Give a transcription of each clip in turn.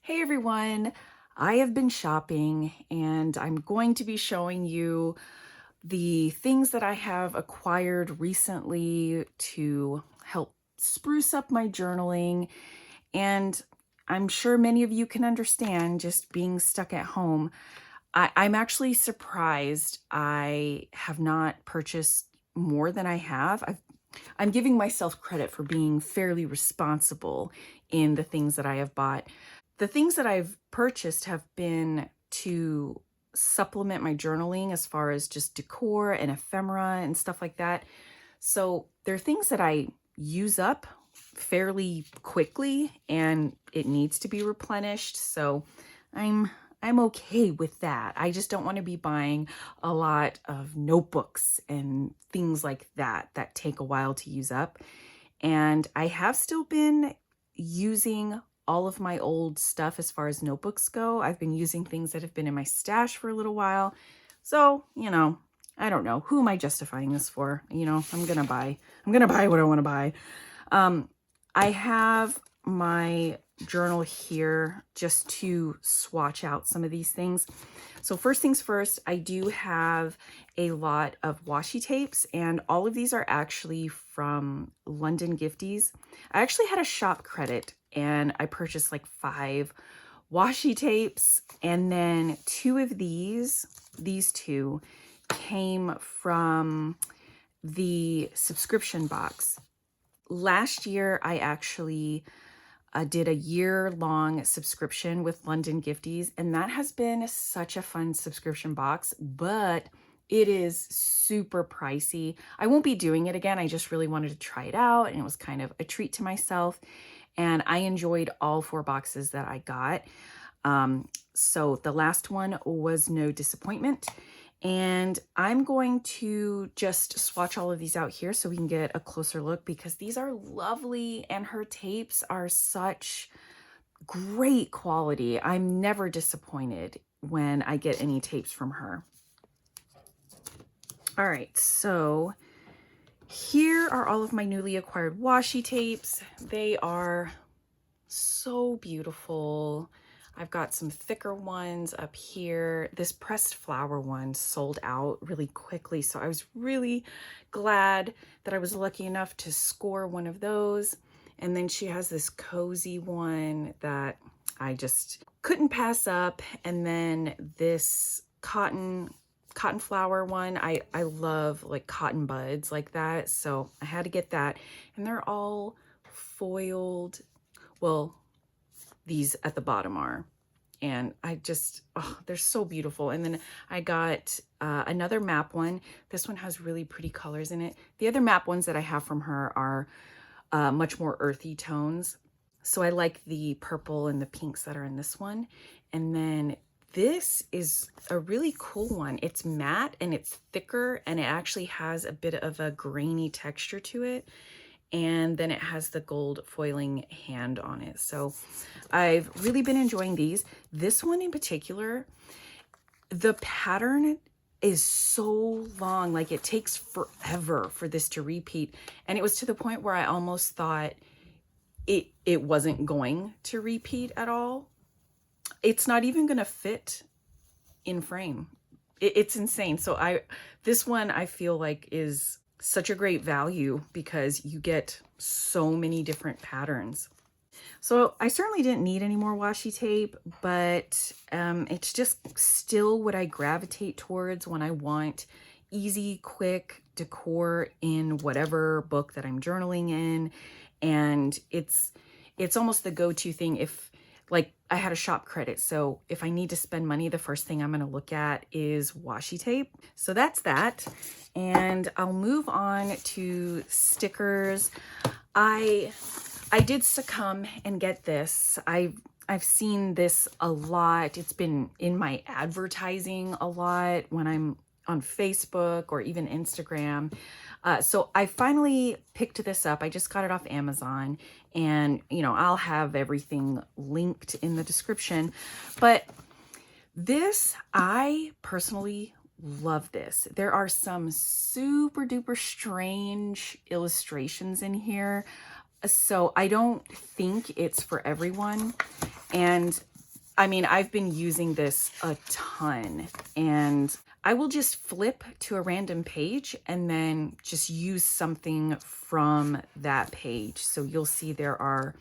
Hey everyone, I have been shopping and I'm going to be showing you the things that I have acquired recently to help spruce up my journaling. And I'm sure many of you can understand just being stuck at home. I'm actually surprised I have not purchased more than I have. I'm giving myself credit for being fairly responsible in the things that I have bought. The things that I've purchased have been to supplement my journaling as far as just decor and ephemera and stuff like that. So they're things that I use up fairly quickly and it needs to be replenished. So I'm okay with that. I just don't want to be buying a lot of notebooks and things like that that take a while to use up. And I have still been using all of my old stuff as far as notebooks go. I've been using things that have been in my stash for a little while. So, I don't know. Who am I justifying this for? I'm gonna buy what I want to buy. I have my journal here just to swatch out some of these things. So first things first, I do have a lot of washi tapes, and all of these are actually from London Gifties. I actually had a shop credit and I purchased like 5 washi tapes, and then 2 of these two came from the subscription box. Last year, I actually did a year-long subscription with London Gifties, and that has been such a fun subscription box, but it is super pricey. I won't be doing it again. I just really wanted to try it out, and it was kind of a treat to myself, and I enjoyed all 4 boxes that I got. So the last one was no disappointment. And I'm going to just swatch all of these out here so we can get a closer look, because these are lovely and her tapes are such great quality. I'm never disappointed when I get any tapes from her. All right, so here are all of my newly acquired washi tapes. They are so beautiful. I've got some thicker ones up here. This pressed flower one sold out really quickly, so I was really glad that I was lucky enough to score one of those. And then she has this cozy one that I just couldn't pass up. And then this cotton flower one. I love like cotton buds like that, so I had to get that. And they're all foiled. Well, these at the bottom are, and I just, oh, they're so beautiful. And then I got another map one. This one has really pretty colors in it. The other map ones that I have from her are much more earthy tones. So I like the purple and the pinks that are in this one. And then this is a really cool one. It's matte and it's thicker, and it actually has a bit of a grainy texture to it. And then it has the gold foiling hand on it. So I've really been enjoying these. This one in particular, the pattern is so long, like it takes forever for this to repeat. And it was to the point where I almost thought it wasn't going to repeat at all. It's not even gonna fit in frame. It's insane. So this one I feel like is such a great value because you get so many different patterns. So I certainly didn't need any more washi tape, but it's just still what I gravitate towards when I want easy, quick decor in whatever book that I'm journaling in. And it's almost the go-to thing if, like, I had a shop credit. So if I need to spend money, the first thing I'm going to look at is washi tape. So that's that. And I'll move on to stickers. I did succumb and get this. I've seen this a lot. It's been in my advertising a lot when I'm on Facebook or even Instagram. So I finally picked this up. I just got it off Amazon, and I'll have everything linked in the description. But this, I personally love this. There are some super duper strange illustrations in here. So I don't think it's for everyone. And I mean, I've been using this a ton, and I will just flip to a random page and then just use something from that page. So you'll see there are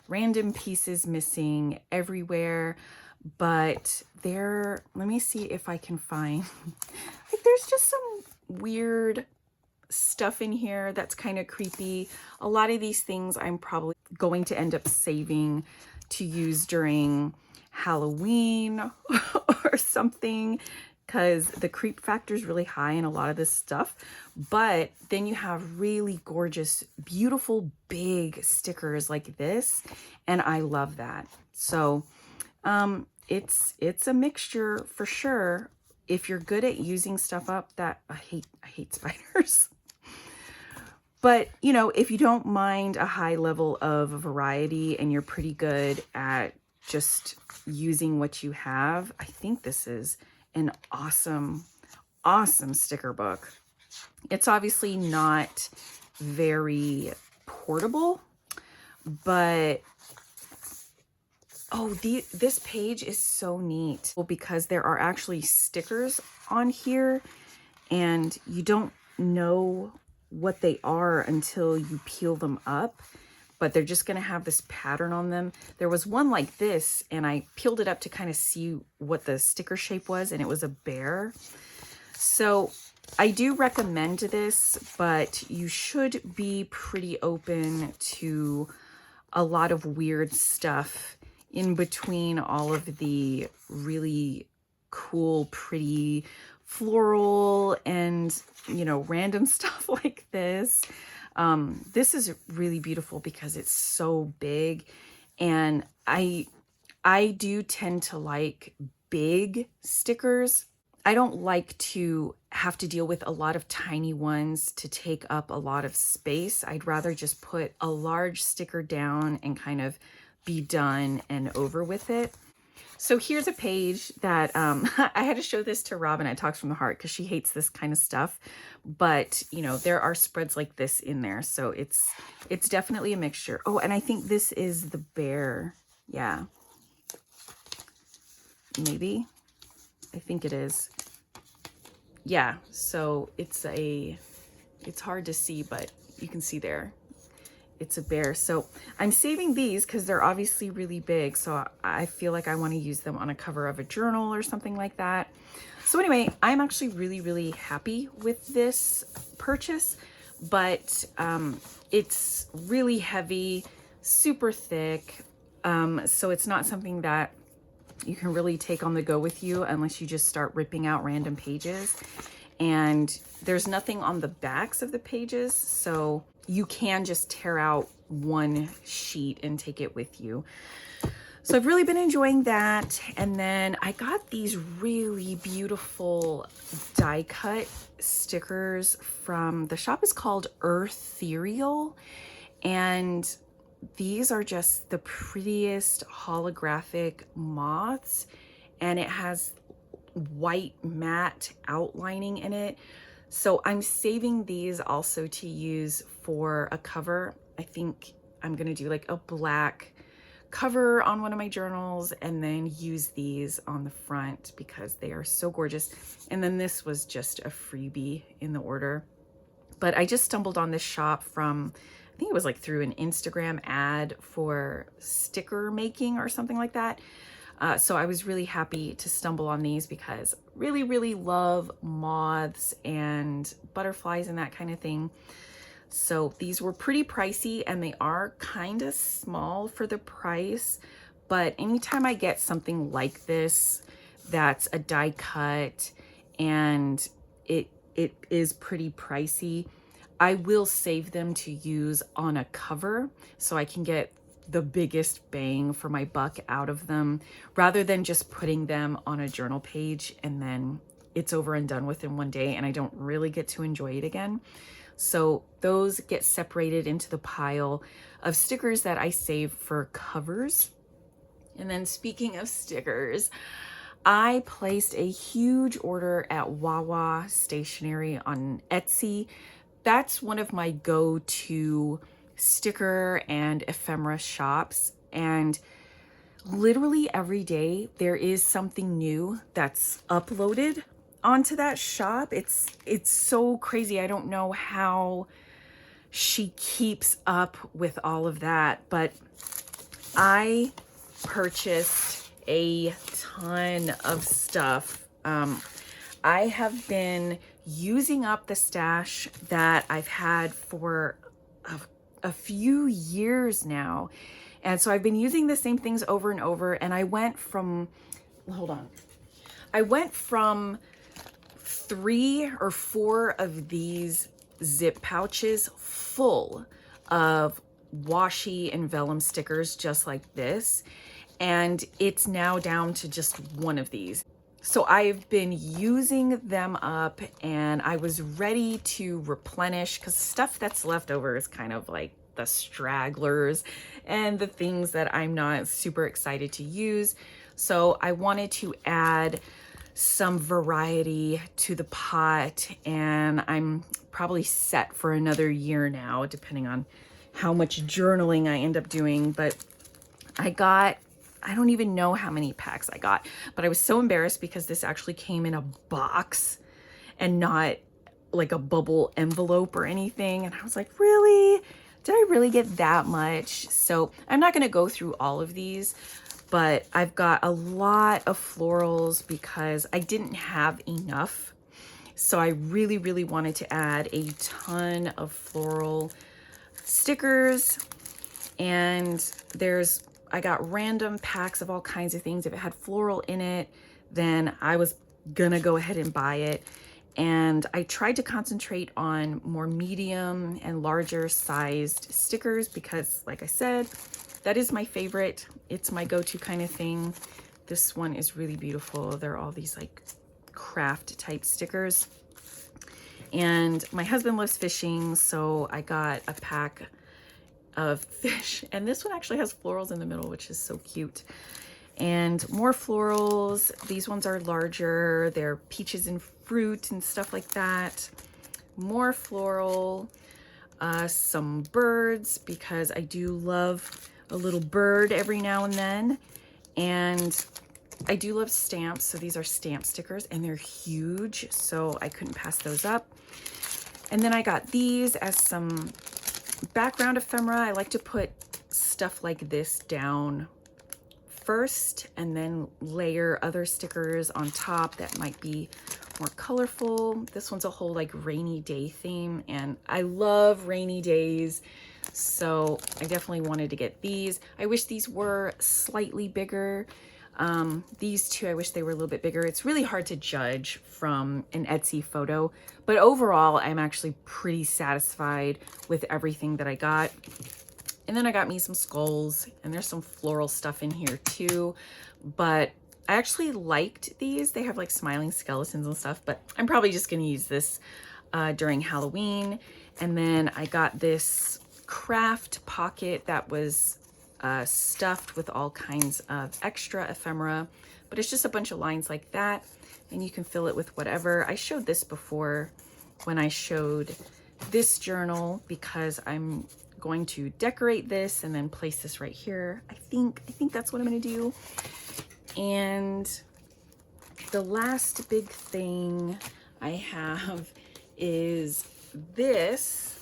random pieces missing everywhere, but there, let me see if I can find, like there's just some weird stuff in here that's kind of creepy. A lot of these things I'm probably going to end up saving to use during Halloween or something, because the creep factor is really high in a lot of this stuff. But then you have really gorgeous, beautiful, big stickers like this, and I love that. So it's a mixture for sure. If you're good at using stuff up, that I hate spiders. But, you know, if you don't mind a high level of variety and you're pretty good at just using what you have, I think this is an awesome, awesome sticker book. It's obviously not very portable, but oh, this page is so neat because there are actually stickers on here and you don't know what they are until you peel them up, but they're just going to have this pattern on them. There was one like this and I peeled it up to kind of see what the sticker shape was, and it was a bear. So I do recommend this, but you should be pretty open to a lot of weird stuff in between all of the really cool, pretty floral and, you know, random stuff like this. This is really beautiful because it's so big, and I do tend to like big stickers. I don't like to have to deal with a lot of tiny ones to take up a lot of space. I'd rather just put a large sticker down and kind of be done and over with it. So here's a page that I had to show this to Robin at Talks from the Heart because she hates this kind of stuff. But, you know, there are spreads like this in there. So it's definitely a mixture. Oh, and I think this is the bear. Yeah. Maybe. I think it is. Yeah. So it's hard to see, but you can see there. It's a bear. So I'm saving these because they're obviously really big. So I feel like I want to use them on a cover of a journal or something like that. So anyway, I'm actually really, really happy with this purchase, but it's really heavy, super thick. So it's not something that you can really take on the go with you unless you just start ripping out random pages. And there's nothing on the backs of the pages, so you can just tear out one sheet and take it with you. So I've really been enjoying that. And then I got these really beautiful die cut stickers from, the shop is called Earthereal, and these are just the prettiest holographic moths, and it has white matte outlining in it. So I'm saving these also to use for a cover. I think I'm gonna do like a black cover on one of my journals and then use these on the front because they are so gorgeous. And then this was just a freebie in the order. But I just stumbled on this shop from, I think it was like through an Instagram ad for sticker making or something like that. So I was really happy to stumble on these because really, really love moths and butterflies and that kind of thing. So these were pretty pricey and they are kind of small for the price. But anytime I get something like this, that's a die cut and it is pretty pricey, I will save them to use on a cover so I can get the biggest bang for my buck out of them, rather than just putting them on a journal page and then it's over and done with in one day and I don't really get to enjoy it again. So those get separated into the pile of stickers that I save for covers. And then speaking of stickers, I placed a huge order at WaWa Stationery on Etsy. That's one of my go-to sticker and ephemera shops, and literally every day there is something new that's uploaded onto that shop. It's so crazy. I don't know how she keeps up with all of that, but I purchased a ton of stuff. I have been using up the stash that I've had for a few years now. And so I've been using the same things over and over. And I went from, hold on. I went from 3 or 4 of these zip pouches full of washi and vellum stickers just like this. And it's now down to just 1 of these. So I've been using them up and I was ready to replenish because stuff that's left over is kind of like the stragglers and the things that I'm not super excited to use. So I wanted to add some variety to the pot, and I'm probably set for another year now, depending on how much journaling I end up doing. But I don't even know how many packs I got, but I was so embarrassed because this actually came in a box and not like a bubble envelope or anything. And I was like, really? Did I really get that much? So I'm not going to go through all of these, but I've got a lot of florals because I didn't have enough. So I really, really wanted to add a ton of floral stickers. And I got random packs of all kinds of things. If it had floral in it, then I was gonna go ahead and buy it. And I tried to concentrate on more medium and larger sized stickers because, like I said, that is my favorite. It's my go-to kind of thing. This one is really beautiful. They're all these like craft type stickers. And my husband loves fishing, so I got a pack of fish. And this one actually has florals in the middle, which is so cute. And more florals. These ones are larger. They're peaches and fruit and stuff like that. More floral. Some birds, because I do love a little bird every now and then. And I do love stamps. So these are stamp stickers and they're huge, so I couldn't pass those up. And then I got these as some background ephemera. I like to put stuff like this down first and then layer other stickers on top that might be more colorful. This one's a whole like rainy day theme, and I love rainy days, so I definitely wanted to get these. I wish these were slightly bigger. These two, I wish they were a little bit bigger. It's really hard to judge from an Etsy photo, but overall I'm actually pretty satisfied with everything that I got. And then I got me some skulls, and there's some floral stuff in here too, but I actually liked these. They have like smiling skeletons and stuff, but I'm probably just gonna use this during Halloween. And then I got this craft pocket that was stuffed with all kinds of extra ephemera, but it's just a bunch of lines like that, and you can fill it with whatever. I showed this before when I showed this journal because I'm going to decorate this and then place this right here. I think that's what I'm gonna do. And the last big thing I have is this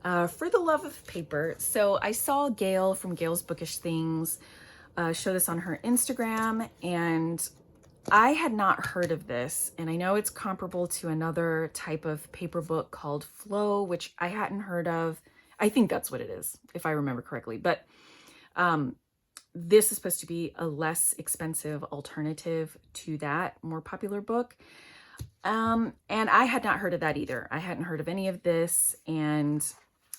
for the Love of Paper. So I saw Gail from Gail's Bookish Things show this on her Instagram, and I had not heard of this. And I know it's comparable to another type of paper book called Flow, which I hadn't heard of. I think that's what it is, if I remember correctly. But this is supposed to be a less expensive alternative to that more popular book. And I had not heard of that either. I hadn't heard of any of this, and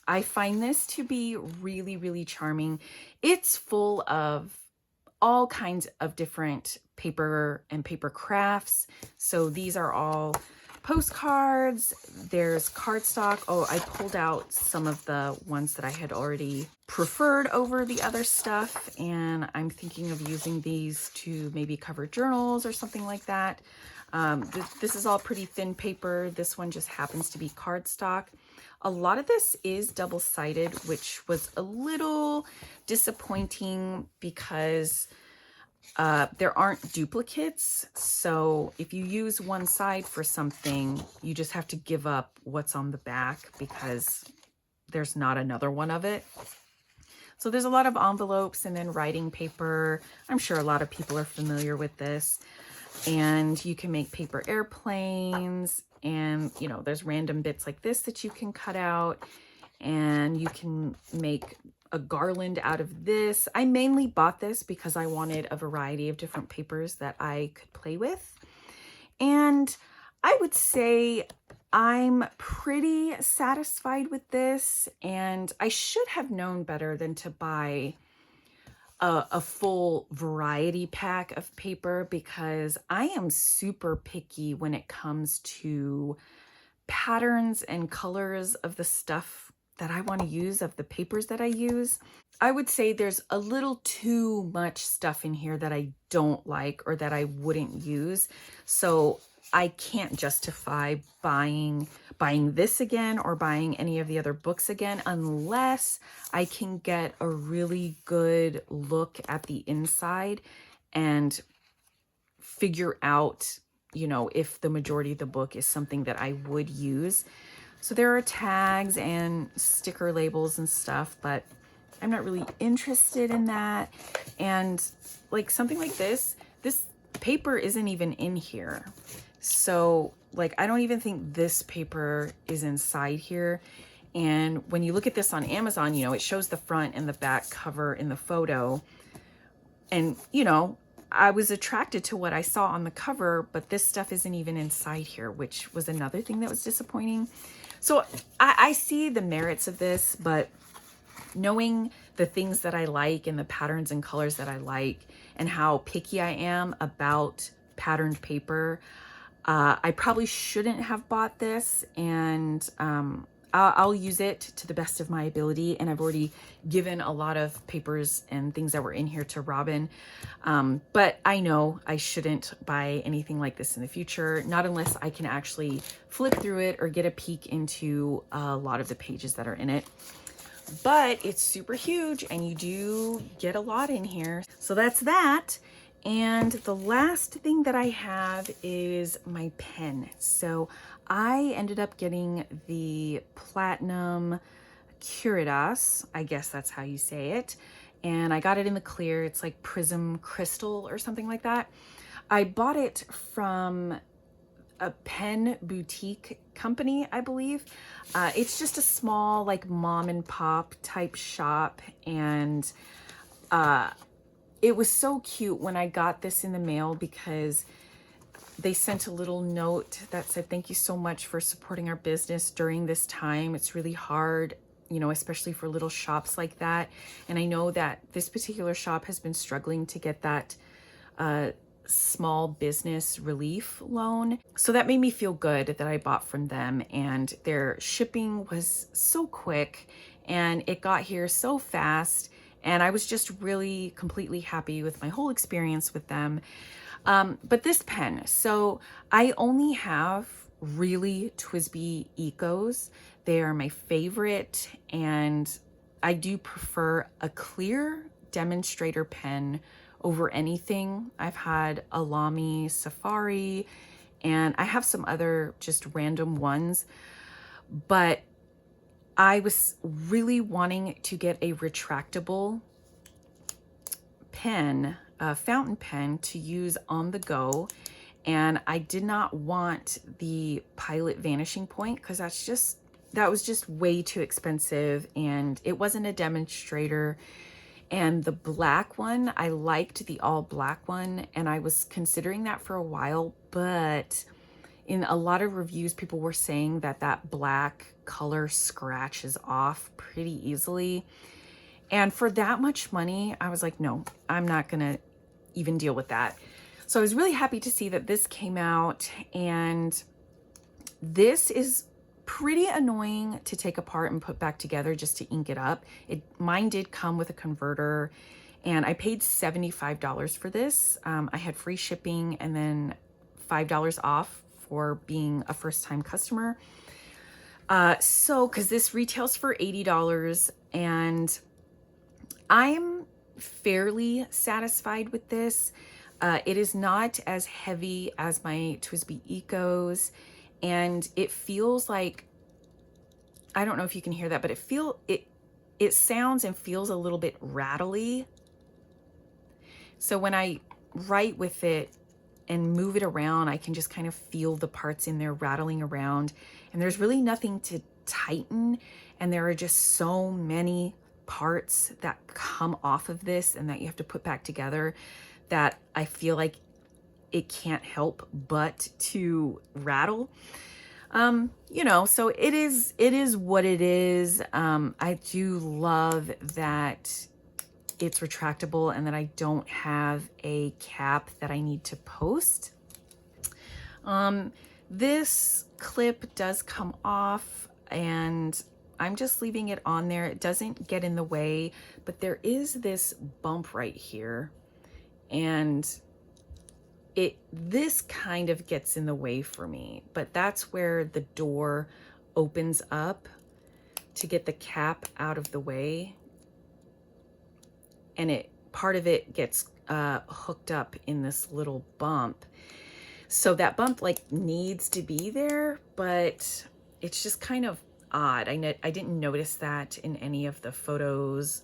I find this to be really, really charming. It's full of all kinds of different paper and paper crafts. So these are all postcards. There's cardstock. Oh, I pulled out some of the ones that I had already preferred over the other stuff, and I'm thinking of using these to maybe cover journals or something like that. This is all pretty thin paper. This one just happens to be cardstock. A lot of this is double-sided, which was a little disappointing because there aren't duplicates. So if you use one side for something, you just have to give up what's on the back because there's not another one of it. So there's a lot of envelopes and then writing paper. I'm sure a lot of people are familiar with this. And you can make paper airplanes, and you know, there's random bits like this that you can cut out, and you can make a garland out of this. I mainly bought this because I wanted a variety of different papers that I could play with. And I would say I'm pretty satisfied with this, and I should have known better than to buy a full variety pack of paper because I am super picky when it comes to patterns and colors of the stuff that I want to use, of the papers that I use. I would say there's a little too much stuff in here that I don't like or that I wouldn't use. So I can't justify buying this again or buying any of the other books again unless I can get a really good look at the inside and figure out, you know, if the majority of the book is something that I would use. So there are tags and sticker labels and stuff, but I'm not really interested in that. And like something like this paper isn't even in here. So like, I don't even think this paper is inside here. And when you look at this on Amazon, you know, it shows the front and the back cover in the photo. And, you know, I was attracted to what I saw on the cover, but this stuff isn't even inside here, which was another thing that was disappointing. So I see the merits of this, but knowing the things that I like and the patterns and colors that I like and how picky I am about patterned paper, I probably shouldn't have bought this, and I'll use it to the best of my ability. And I've already given a lot of papers and things that were in here to Robin. But I know I shouldn't buy anything like this in the future, not unless I can actually flip through it or get a peek into a lot of the pages that are in it. But it's super huge and you do get a lot in here. So that's that. And the last thing that I have is my pen. So I ended up getting the Platinum Curidas, I guess that's how you say it. And I got it in the clear. It's like Prism Crystal or something like that. I bought it from a pen boutique company, I believe. It's just a small like mom and pop type shop, and it was so cute when I got this in the mail because they sent a little note that said, "Thank you so much for supporting our business during this time. It's really hard, you know, especially for little shops like that." And I know that this particular shop has been struggling to get that small business relief loan. So that made me feel good that I bought from them, and their shipping was so quick and it got here so fast. And I was just really completely happy with my whole experience with them. But this pen, so I only have really TWSBI Ecos. They are my favorite, and I do prefer a clear demonstrator pen over anything. I've had a Lamy Safari, and I have some other just random ones, but I was really wanting to get a retractable pen, a fountain pen to use on the go. And I did not want the Pilot Vanishing Point because that was just way too expensive, and it wasn't a demonstrator. And the black one, I liked the all black one, and I was considering that for a while, but in a lot of reviews, people were saying that that black color scratches off pretty easily. And for that much money, I was like, no, I'm not gonna even deal with that. So I was really happy to see that this came out, and this is pretty annoying to take apart and put back together just to ink it up. Mine did come with a converter, and I paid $75 for this. I had free shipping and then $5 off for being a first-time customer. So, because this retails for $80, and I'm fairly satisfied with this. It is not as heavy as my TWSBI Ecos, and it feels like, I don't know if you can hear that, but it sounds and feels a little bit rattly. So when I write with it and move it around, I can just kind of feel the parts in there rattling around, and there's really nothing to tighten, and there are just so many parts that come off of this and that you have to put back together that I feel like it can't help but to rattle. You know, so it is what it is. I do love that it's retractable and that I don't have a cap that I need to post. This clip does come off, and I'm just leaving it on there. It doesn't get in the way, but there is this bump right here, and this kind of gets in the way for me, but that's where the door opens up to get the cap out of the way, and part of it gets hooked up in this little bump. So that bump like needs to be there, but it's just kind of odd. I didn't notice that in any of the photos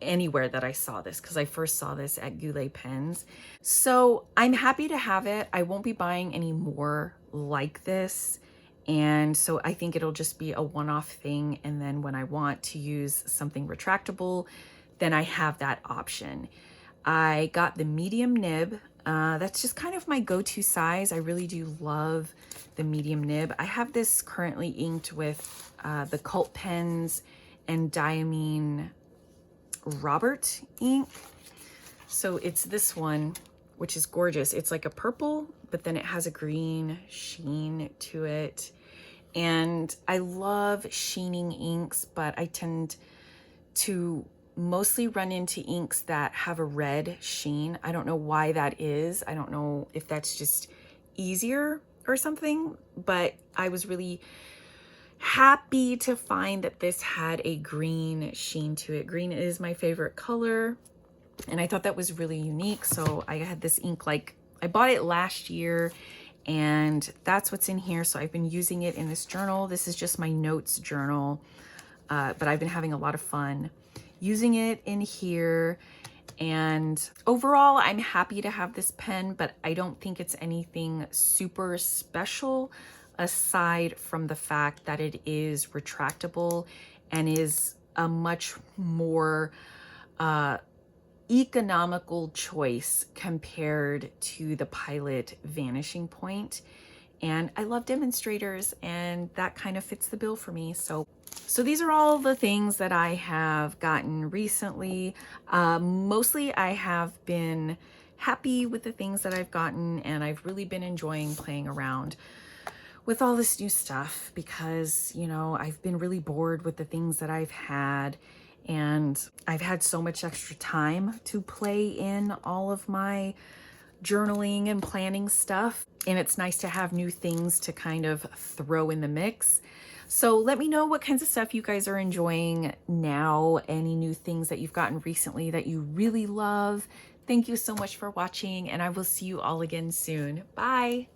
anywhere that I saw this, because I first saw this at Goulet Pens. So I'm happy to have it. I won't be buying any more like this, and so I think it'll just be a one-off thing, and then when I want to use something retractable, then I have that option. I got the medium nib. That's just kind of my go-to size. I really do love the medium nib. I have this currently inked with the Cult Pens and Diamine Robert ink. So it's this one, which is gorgeous. It's like a purple, but then it has a green sheen to it. And I love sheening inks, but I tend to mostly run into inks that have a red sheen. I don't know why that is. I don't know if that's just easier or something, but I was really happy to find that this had a green sheen to it. Green is my favorite color, and I thought that was really unique. So I had this ink, like I bought it last year, and that's what's in here. So I've been using it in this journal. This is just my notes journal, but I've been having a lot of fun using it in here. And overall, I'm happy to have this pen, but I don't think it's anything super special aside from the fact that it is retractable and is a much more economical choice compared to the Pilot Vanishing Point. And I love demonstrators, and that kind of fits the bill for me. So these are all the things that I have gotten recently. Mostly I have been happy with the things that I've gotten, and I've really been enjoying playing around with all this new stuff because, you know, I've been really bored with the things that I've had, and I've had so much extra time to play in all of my journaling and planning stuff, and it's nice to have new things to kind of throw in the mix. So let me know what kinds of stuff you guys are enjoying now, any new things that you've gotten recently that you really love. Thank you so much for watching, and I will see you all again soon. Bye.